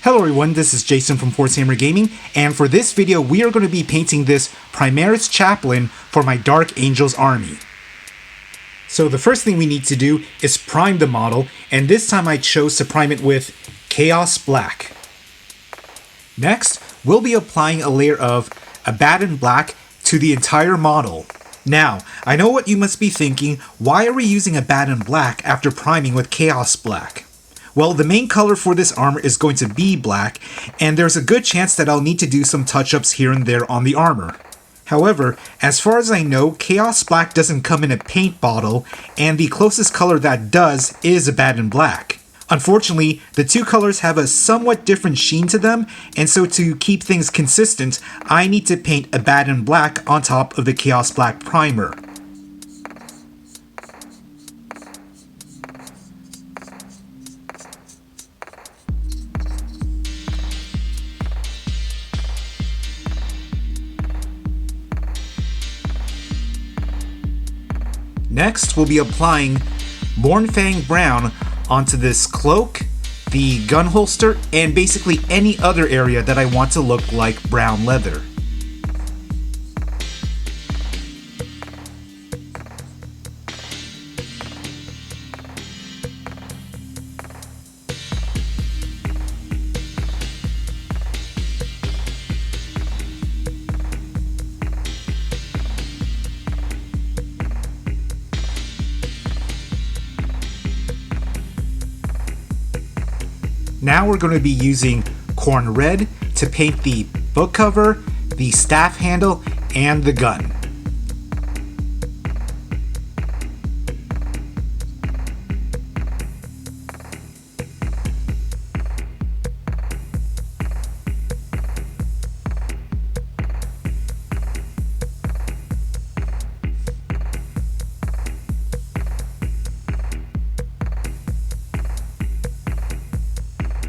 Hello everyone, this is Jason from Warhammer Gaming, and for this video we are going to be painting this Primaris Chaplain for my Dark Angels army. So the first thing we need to do is prime the model, and this time I chose to prime it with Chaos Black. Next, we'll be applying a layer of Abaddon Black to the entire model. Now, I know what you must be thinking, why are we using Abaddon Black after priming with Chaos Black? Well, the main color for this armor is going to be black, and there's a good chance that I'll need to do some touch-ups here and there on the armor. However, as far as I know, Chaos Black doesn't come in a paint bottle, and the closest color that does is Abaddon Black. Unfortunately, the two colors have a somewhat different sheen to them, and so to keep things consistent, I need to paint Abaddon Black on top of the Chaos Black primer. Next, we'll be applying Mournfang Brown onto this cloak, the gun holster, and basically any other area that I want to look like brown leather. Now we're going to be using Khorne Red to paint the book cover, the staff handle, and the gun.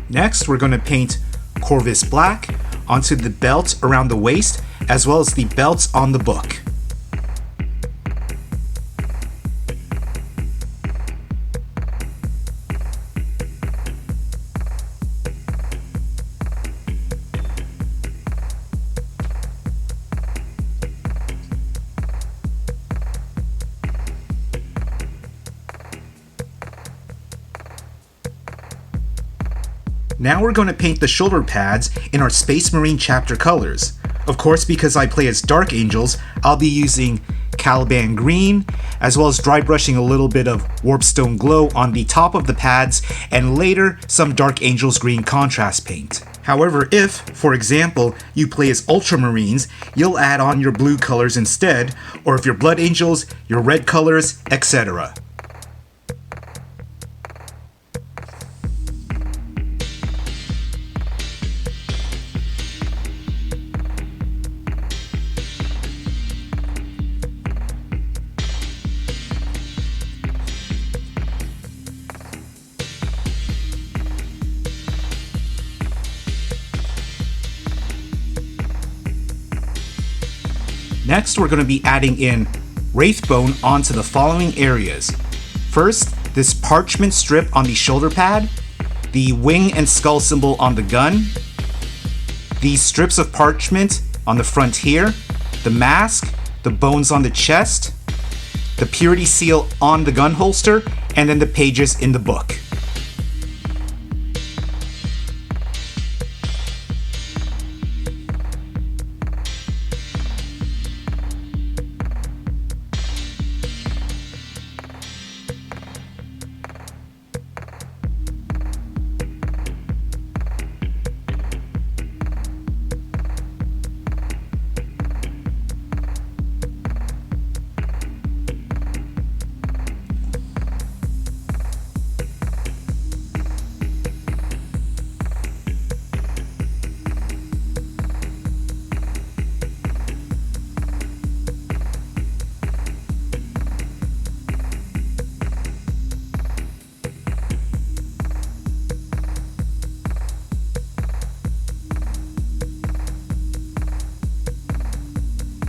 Next, we're going to paint Corvus Black onto the belt around the waist, as well as the belts on the book. Now we're going to paint the shoulder pads in our Space Marine chapter colors. Of course, because I play as Dark Angels, I'll be using Caliban green, as well as dry brushing a little bit of Warpstone glow on the top of the pads, and later some Dark Angels green contrast paint. However, if, for example, you play as Ultramarines, you'll add on your blue colors instead, or if you're Blood Angels, your red colors, etc. Next, we're going to be adding in Wraithbone onto the following areas. First, this parchment strip on the shoulder pad, the wing and skull symbol on the gun, these strips of parchment on the front here, the mask, the bones on the chest, the purity seal on the gun holster, and then the pages in the book.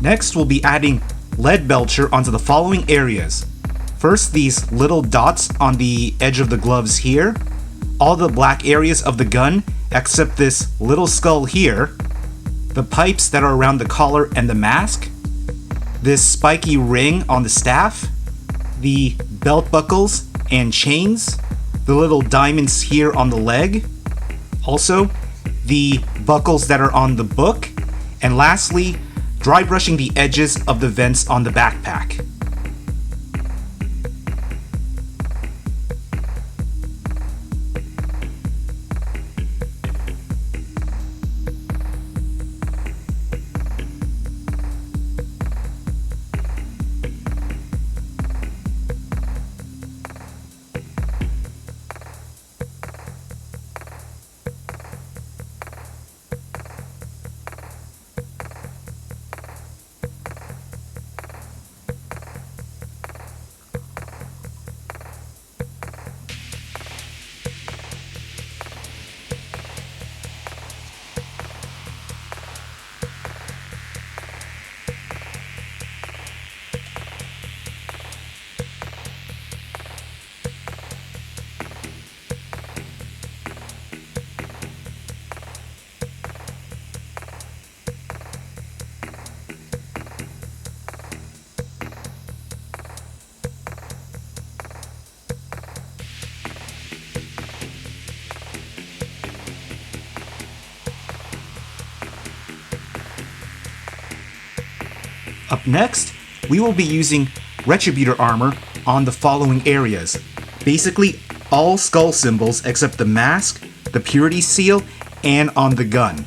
Next, we'll be adding Leadbelcher onto the following areas. First, these little dots on the edge of the gloves here, all the black areas of the gun except this little skull here, the pipes that are around the collar and the mask, this spiky ring on the staff, the belt buckles and chains, the little diamonds here on the leg, also the buckles that are on the book, and lastly, dry brushing the edges of the vents on the backpack. Up next, we will be using Retributor Armour on the following areas. Basically, all skull symbols except the mask, the Purity Seal, and on the gun.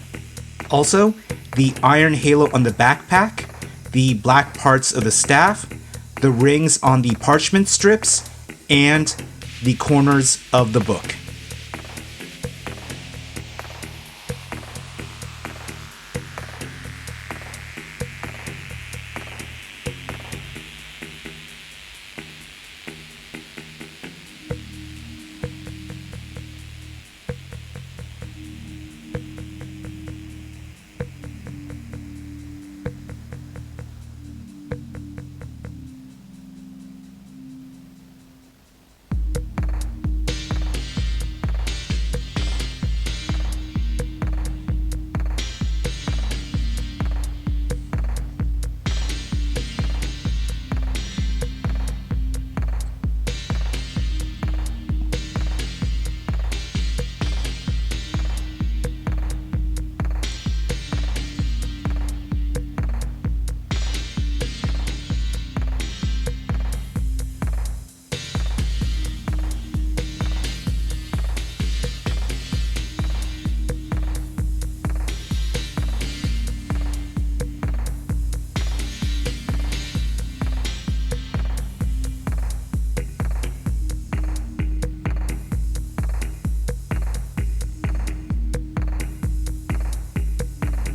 Also, the iron halo on the backpack, the black parts of the staff, the rings on the parchment strips, and the corners of the book.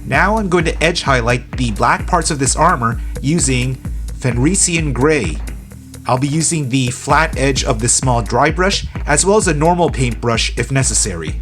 Now I'm going to edge highlight the black parts of this armor using Fenrisian Grey. I'll be using the flat edge of this small dry brush as well as a normal paintbrush if necessary.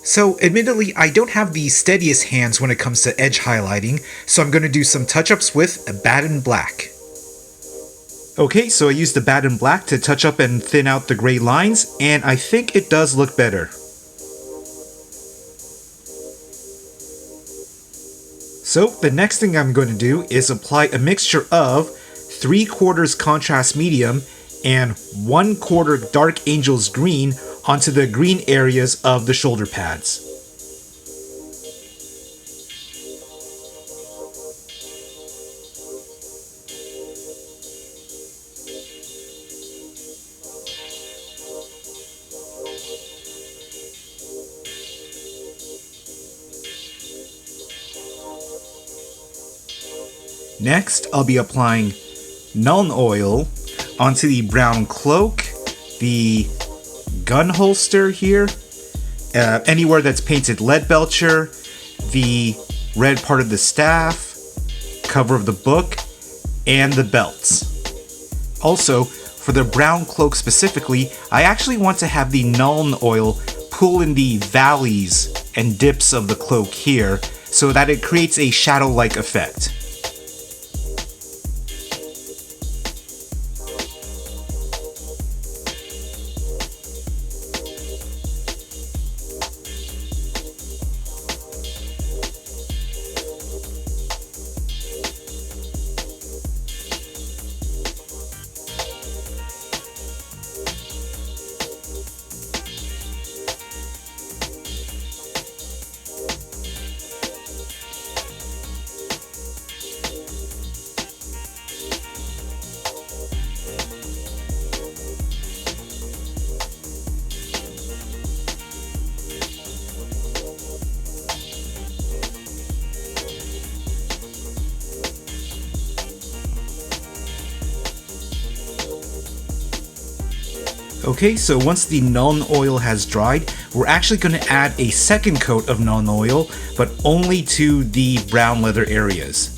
So admittedly, I don't have the steadiest hands when it comes to edge highlighting, so I'm going to do some touch-ups with Abaddon Black. Okay, so I used Abaddon Black to touch up and thin out the gray lines, and I think it does look better. So the next thing I'm going to do is apply a mixture of 3/4 contrast medium and 1/4 Dark Angel's green onto the green areas of the shoulder pads. Next, I'll be applying Nuln Oil onto the brown cloak, the gun holster here, anywhere that's painted Leadbelcher, the red part of the staff, cover of the book, and the belts. Also, for the brown cloak specifically, I actually want to have the Nuln Oil pull in the valleys and dips of the cloak here so that it creates a shadow-like effect. Okay, so once the Nuln Oil has dried, we're actually going to add a second coat of Nuln Oil, but only to the brown leather areas.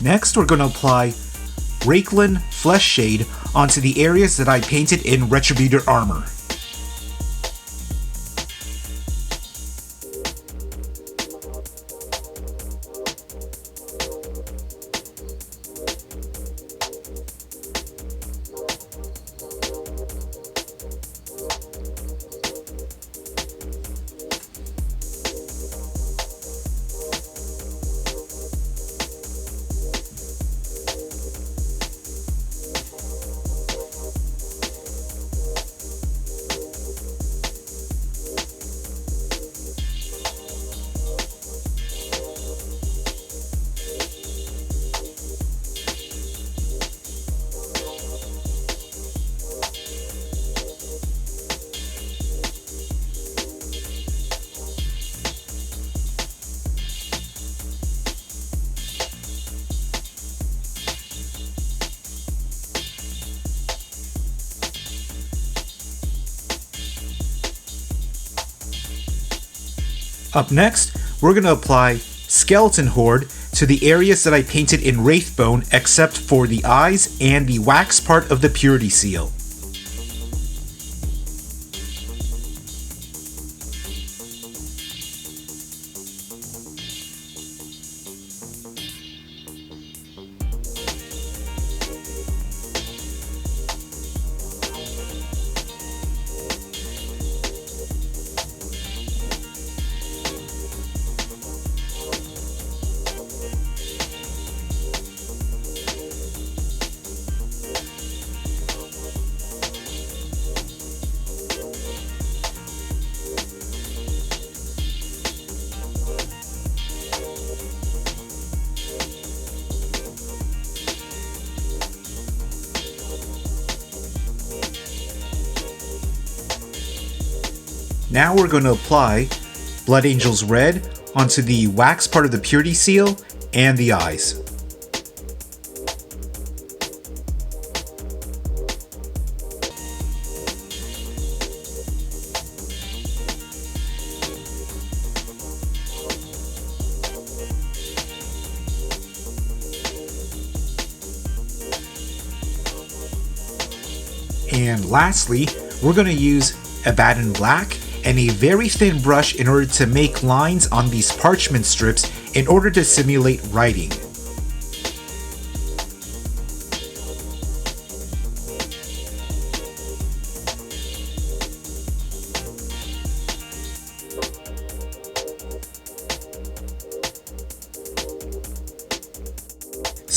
Next, we're going to apply Reikland Fleshshade onto the areas that I painted in Retributor Armour. Up next, we're going to apply Skeleton Horde to the areas that I painted in Wraithbone except for the eyes and the wax part of the Purity Seal. Now we're going to apply Blood Angel's Red onto the wax part of the Purity Seal and the eyes. And lastly, we're going to use Abaddon Black and a very thin brush in order to make lines on these parchment strips in order to simulate writing.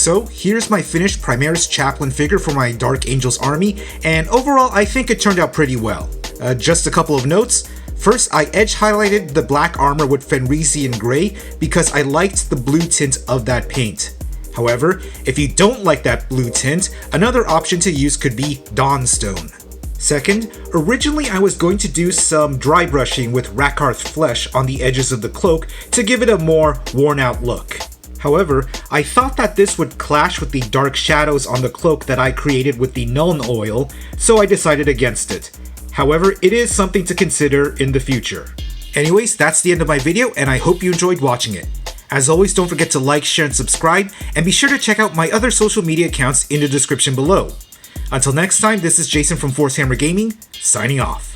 So here's my finished Primaris Chaplain figure for my Dark Angels army, and overall I think it turned out pretty well. Just a couple of notes. First, I edge highlighted the black armor with Fenrisian Grey because I liked the blue tint of that paint. However, if you don't like that blue tint, another option to use could be Dawnstone. Second, originally I was going to do some dry brushing with Reikland Fleshshade on the edges of the cloak to give it a more worn out look. However, I thought that this would clash with the dark shadows on the cloak that I created with the Nuln Oil, so I decided against it. However, it is something to consider in the future. Anyways, that's the end of my video, and I hope you enjoyed watching it. As always, don't forget to like, share, and subscribe, and be sure to check out my other social media accounts in the description below. Until next time, this is Jason from Warhammer Gaming, signing off.